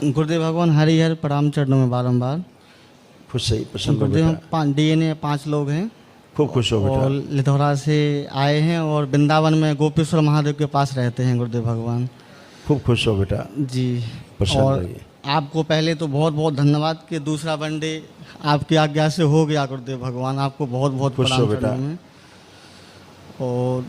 गुरुदेव भगवान हरिहर प्रणाम चरणों में बारंबार। खुश सही प्रसन्न हो गुरुदेव बेटा। हम DNA 5 लोग हैं खूब खुश हो बेटा। और लिथौरा से आए हैं और वृंदावन में गोपेश्वर महादेव के पास रहते हैं गुरुदेव भगवान। खूब खुश हो बेटा। जी। प्रसन्न और रहिए। आपको पहले तो बहुत बहुत धन्यवाद कि दूसरा वनडे आपकी आज्ञा से हो गया गुरुदेव भगवान। आपको बहुत बहुत खुश हो प्रणाम बेटा। चरणों में। और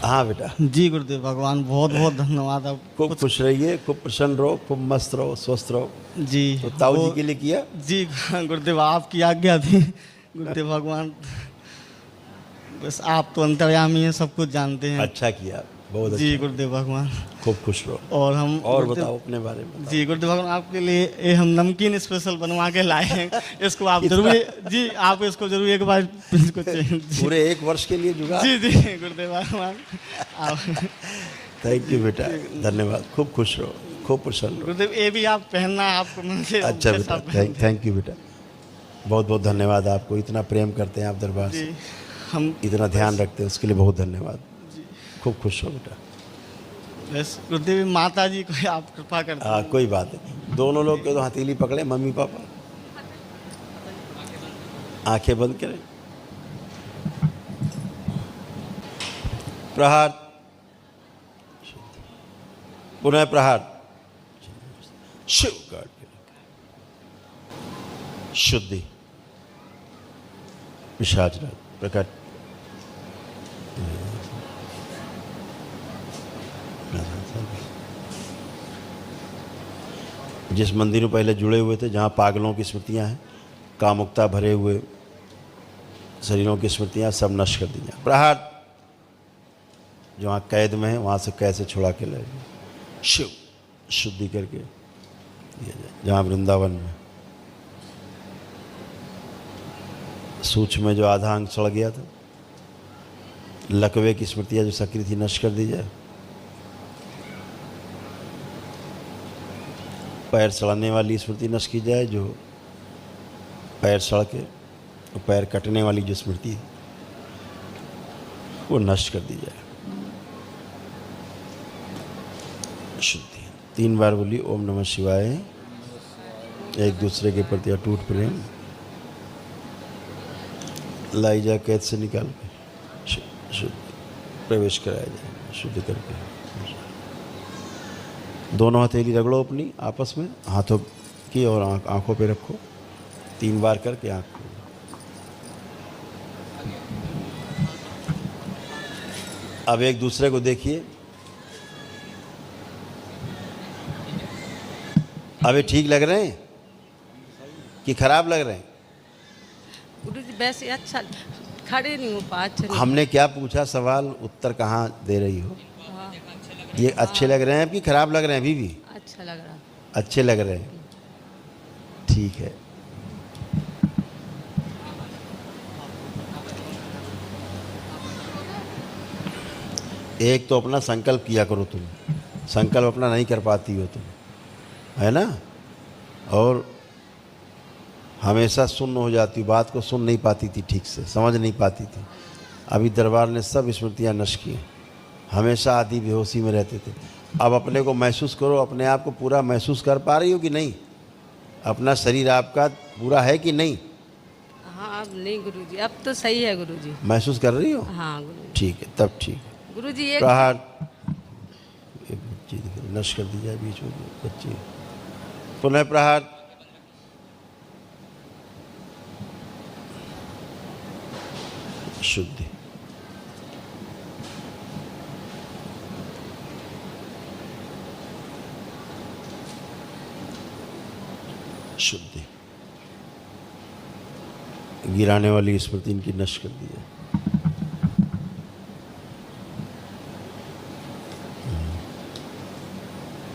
हाँ बेटा। जी गुरुदेव भगवान बहुत बहुत धन्यवाद। अब खूब खुश रहिए, खूब प्रसन्न रहो, खूब मस्त रहो, स्वस्थ रहो। जी तो ताऊ जी वो- के लिए किया। जी गुरुदेव आपकी आज्ञा थी गुरुदेव भगवान। बस आप तो अंतर्यामी हैं, सब कुछ जानते हैं। अच्छा किया, बहुत अच्छा। जी गुरुदेव भगवान। खूब खुश रहो। और हम और गुरुदेव- बताओ अपने बारे में बताओ। जी गुरुदेव भगवान आपके लिए ये हम नमकीन स्पेशल बनवा के लाए हैं। इसको आप जरूर जी आप इसको जरूर एक बार इसको जी पूरे 1 वर्ष के लिए जुड़ा। जी गुरुदेव भगवान आप थैंक यू बेटा, धन्यवाद। खूब खुश रहो, खूब प्रसन्न रहो। गुरुदेव ये भी आप पहनना आपको मन से अच्छा के बेटा, साथ थैंक यू बेटा। बहुत बहुत धन्यवाद आपको, इतना प्रेम करते हैं आप दरबार जी से, हम इतना ध्यान रखते हैं, उसके लिए बहुत धन्यवाद। खूब खुश हो बेटा। बस गुरुदेव माता जी को आप कृपा करते हाँ हैं। कोई बात नहीं, दोनों लोग के तो हथेली पकड़े, मम्मी पापा आंखें बंद करें। प्रहार, पुनः प्रहार। शिव गार्ड शुद्धि, पिशाच राज प्रकट। जिस मंदिर में पहले जुड़े हुए थे, जहाँ पागलों की स्मृतियाँ हैं, कामुकता भरे हुए शरीरों की स्मृतियाँ सब नष्ट कर दी जाए। प्रहार, जो वहाँ कैद में है वहाँ से कैसे छुड़ा के लाए, शिव शुद्धि करके दिया जाए। जहाँ वृंदावन में सूक्ष्म में जो आधा अंग सड़ गया था, लकवे की स्मृतियाँ जो सक्रिय थी नष्ट कर दी जाए। पैर सड़ने वाली स्मृति नष्ट की जाए, जो पैर सड़ के पैर कटने वाली जो स्मृति है वो नष्ट कर दी जाए। शुद्धि 3 बार बोली ओम नमः शिवाय। एक दूसरे के प्रति अटूट प्रेम लाई जाए, कैद से निकाल के शुद्ध प्रवेश कराया जाए, शुद्ध करके। दोनों हथेली रगड़ो अपनी आपस में, हाथों की, और आंखों पे रखो 3 बार करके आंख खोलो। अब एक दूसरे को देखिए। अब ये ठीक लग रहे हैं कि खराब लग रहे हैं? गुरुजी वैसे अच्छा खड़े नहीं हो पा अच्छा हमने क्या पूछा सवाल, उत्तर कहाँ दे रही हो? हाँ, ये अच्छे लग रहे हैं कि खराब लग रहे हैं? अभी भी अच्छा लग रहा। अच्छे लग रहे हैं, ठीक है। एक तो अपना संकल्प किया करो, तुम संकल्प अपना नहीं कर पाती हो तुम, है ना? और हमेशा सुन्न हो जाती हो, बात को सुन नहीं पाती थी, ठीक से समझ नहीं पाती थी। अभी दरबार ने सब स्मृतियाँ नष्ट की, हमेशा आधी बेहोशी में रहते थे। अब अपने को महसूस करो, अपने आप को पूरा महसूस कर पा रही हो कि नहीं? अपना शरीर आपका पूरा है कि नहीं? हाँ अब नहीं गुरुजी, अब तो सही है गुरुजी। महसूस कर रही हो? हाँ गुरुजी। ठीक है, तब ठीक है। गुरुजी एक प्रहार, एक बच्ची नष्ट कर दी जाए बीच में बच्ची। पुनः प्रहार, शुद्धि, शुद्धि। गिराने वाली स्मृति इनकी नष्ट कर दी है।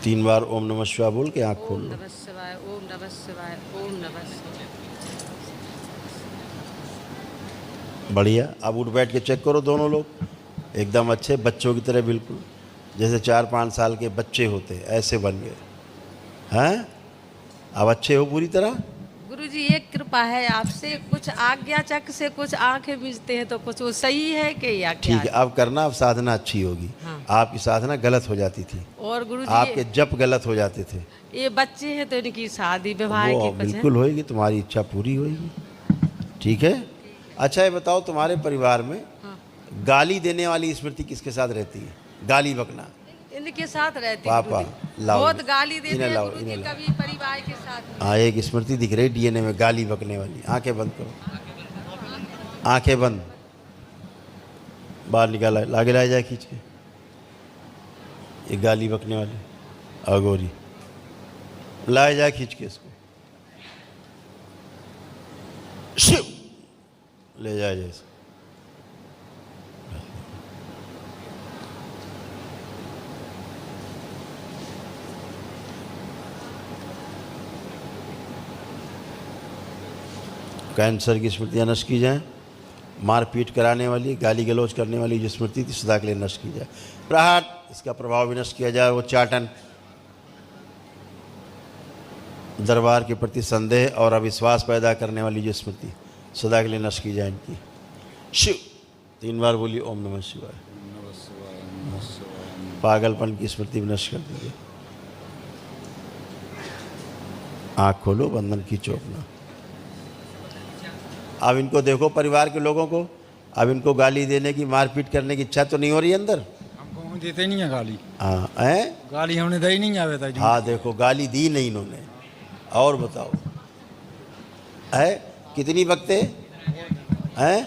तीन बार ओम नमः शिवाय बोल के आँख खोल ओम लो। नमः शिवाय, ओम नमः शिवाय, ओम नमः शिवाय। बढ़िया। अब उठ बैठ के चेक करो, दोनों लोग एकदम अच्छे बच्चों की तरह, बिल्कुल जैसे 4-5 साल के बच्चे होते ऐसे बन गए हैं। अब अच्छे हो पूरी तरह? गुरुजी एक कृपा है आपसे, कुछ आज्ञा चक्र से कुछ आंखें मिचते हैं तो कुछ वो सही है कि या क्या ठीक है, अब करना, अब साधना अच्छी होगी। हाँ। आपकी साधना गलत हो जाती थी, और गुरुजी आपके जप गलत हो जाते थे। ये बच्चे हैं तो इनकी शादी विवाह वो की कुछ है। बिल्कुल होएगी, तुम्हारी इच्छा पूरी होएगी। ठीक है। अच्छा ये बताओ, तुम्हारे परिवार में हाँ। गाली देने वाली स्मृति किसके साथ रहती है? गाली बकना इनके साथ रहती पापा, गुरुजी। लाओ बहुत इन्हें। गाली देते इन्हें हैं लाओ, गुरुजी, इन्हें लाओ। कभी परिवार के साथ नहीं। हाँ, एक स्मृति दिख रही डीएनए में, गाली बकने वाली। आंखें बंद करो, आंखें बंद, बाहर निकाला, लागे लाया जाए खींच के। ये गाली बकने वाली अगोरी, लाया जाए खींच के इसको, शिव ले जाया जाए इसको। कैंसर की स्मृतियाँ नष्ट की जाएं, मारपीट कराने वाली, गाली गलौज करने वाली जो स्मृति थी सदा के लिए नष्ट की जाए। प्रहार, इसका प्रभाव भी नष्ट किया जाए। वो चाटन, दरबार के प्रति संदेह और अविश्वास पैदा करने वाली जो स्मृति सदा के लिए नष्ट की जाए इनकी। शिव 3 बार बोलिए ओम नमः शिवाय। पागलपन की स्मृति भी नष्ट कर दीजिए। आँख खोलो, बंधन खींचो अपना। अब इनको देखो, परिवार के लोगों को, अब इनको गाली देने की, मारपीट करने की इच्छा तो नहीं हो रही अंदर? हमको देते नहीं है गाली। हाँ हैं? गाली हमने दी नहीं आवे था जी। हाँ देखो, गाली दी नहीं इन्होंने। और बताओ है कितनी बकते हैं?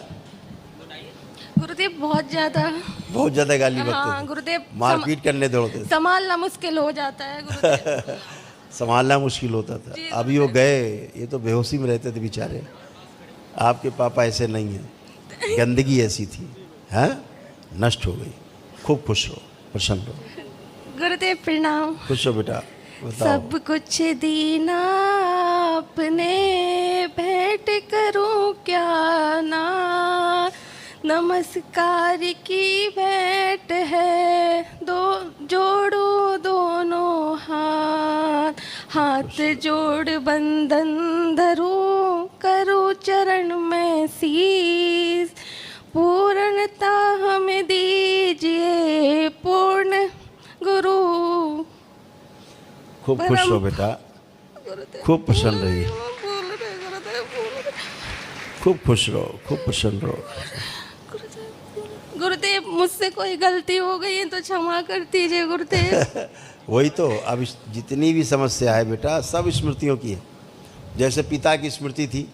गुरुदेव बहुत ज्यादा। बहुत ज्यादा गाली बकते हाँ थे। गुरुदेव, मारपीट करने दौड़ते थे। संभालना मुश्किल हो जाता है गुरुदेव। संभालना मुश्किल होता था। अभी वो गए, ये तो बेहोशी में रहते थे बेचारे। आपके पापा ऐसे नहीं हैं, गंदगी ऐसी थी, हैं, नष्ट हो गई। खूब खुश हो, प्रसन्न हो। गुरुदेव प्रणाम। खुश हो बेटा, बताओ। सब कुछ दीना अपने, भेंट करूं क्या ना, नमस्कार की भेंट है, दो जोड़ो दोनों हाथ, हाथ जोड़ बंधन धरूं, करूं चरण में शीस, पूर्णता हमें दीजिए पूर्ण गुरु। खूब खुश हो बेटा, खूब प्रसन्न रहिए, खूब खुश रहो, खूब प्रसन्न रहो। गुरुदेव मुझसे कोई गलती हो गई है तो क्षमा कर दीजिए गुरुदेव। वही तो, अब जितनी भी समस्या है बेटा सब स्मृतियों की है। जैसे पिता की स्मृति थी,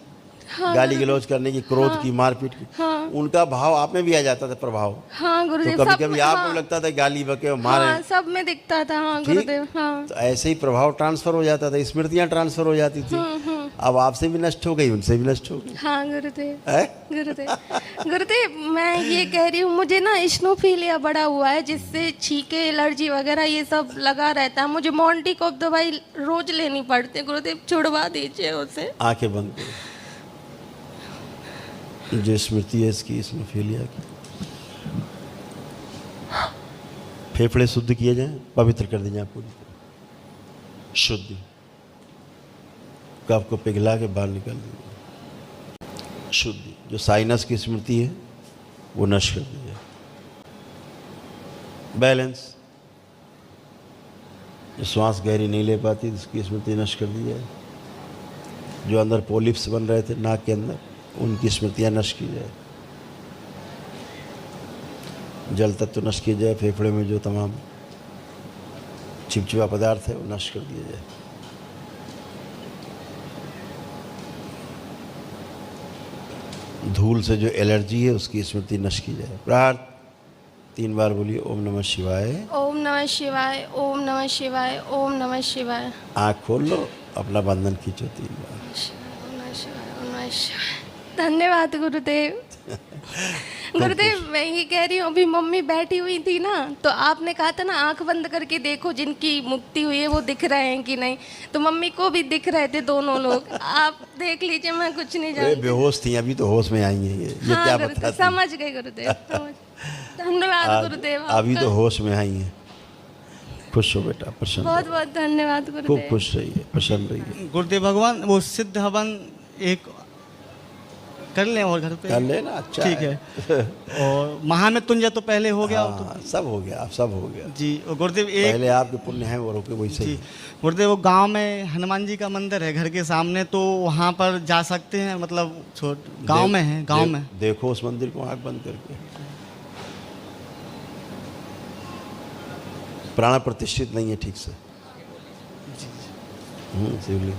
हाँ, गाली गलौज करने की, क्रोध की, मारपीट की, हाँ, उनका भाव आप में भी आ जाता था, प्रभाव। हाँ गुरुदेव, तो कभी सब कभी में, आपको हाँ, लगता था गाली बके और मारे, हाँ, सब में दिखता था। हाँ ठीक? गुरुदेव, हाँ। तो ऐसे ही प्रभाव ट्रांसफर हो जाता था, स्मृतियाँ ट्रांसफर हो जाती थी। अब आपसे भी नष्ट हो गई, उनसे भी नष्ट हो गई। हाँ गुरुदेव, है? गुरुदेव, गुरुदेव मैं ये कह रही हूँ, मुझे ना स्नोफीलिया बड़ा हुआ है, जिससे छींके, एलर्जी वगैरह ये सब लगा रहता है। मुझे मॉन्टिकॉप दवाई रोज लेनी पड़ती है गुरुदेव, छुड़वा दीजिए उसे। आंखें बंद करो। जो स्मृति है इसकी, स्नोफीलिया की, फेफड़े शुद्ध किए जाएं, पवित्र कर दिए जाएं पूरी तरह, शुद्धि, कफ को पिघला के बाहर निकाल दीजिए, शुद्धि। जो साइनस की स्मृति है वो नष्ट कर दीजिए, बैलेंस, जो श्वास गहरी नहीं ले पाती उसकी स्मृति नष्ट कर दी जाए, जो अंदर पोलिप्स बन रहे थे नाक के अंदर उनकी स्मृतियाँ नष्ट की जाए, जल तत्व नष्ट किया जाए, फेफड़े में जो तमाम चिपचिपा पदार्थ है वो नष्ट कर दिया जाए। धूल से जो एलर्जी है उसकी स्मृति नष्ट की जाए। प्रार्थ 3 बार बोलिए ओम नमः शिवाय। ओम नमः शिवाय, ओम नमः शिवाय, ओम नमः शिवाय। आँख खोल लो, अपना बंधन खींचो 3 बार। ओम नमः शिवाय, ओम नमः शिवाय। धन्यवाद गुरुदेव। गुरुदेव मैं ये कह रही हूँ, अभी मम्मी बैठी हुई थी ना, तो आपने कहा था ना आंख बंद करके देखो जिनकी मुक्ति हुई है वो दिख रहे हैं कि नहीं, तो मम्मी को भी दिख रहे थे दोनों लोग। आप देख लीजिए, मैं कुछ नहीं ये जानती। बेहोश थी, अभी तो होश में आई है। ये हाँ क्या गुरुदेव, बताती? समझ गए गुरुदेव, समझ। धन्यवाद गुरुदेव। अभी आपका। तो होश में आई है। खुश हो बेटा, प्रसन्न बहुत रहो। बहुत धन्यवाद खूब गुरुदेव। खुश रहिए, प्रसन्न रहिए। गुरुदेव भगवान वो सिद्ध हवन एक कर लें और घर पे कर लेना, अच्छा ठीक है। और महामृत्युंजय तो पहले हो गया, वो तो हाँ, सब हो गया, सब हो गया। जी। और गुरुदेव एक पहले आपके पुण्य हैं वो रोके वैसे जी ही। गुरुदेव वो गांव में हनुमान जी का मंदिर है घर के सामने, तो वहाँ पर जा सकते हैं, मतलब गांव में है, गांव में। देखो उस मंदिर को आंख बंद करके। प्राण प्रतिष्ठित नहीं है ठीक से। शिवलिंग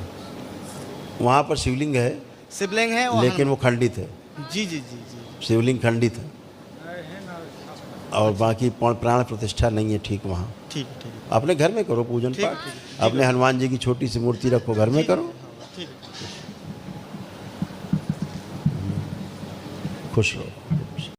वहाँ पर शिवलिंग है, शिवलिंग है और लेकिन वो खंडित है। जी जी जी जी शिवलिंग खंडित है और बाकी प्राण प्रतिष्ठा नहीं है ठीक वहाँ। ठीक है, ठीक है, अपने घर में करो पूजन ठीक, पाठ। ठीक, अपने हनुमान जी की छोटी सी मूर्ति रखो, घर में करो, ठीक है। खुश रहो।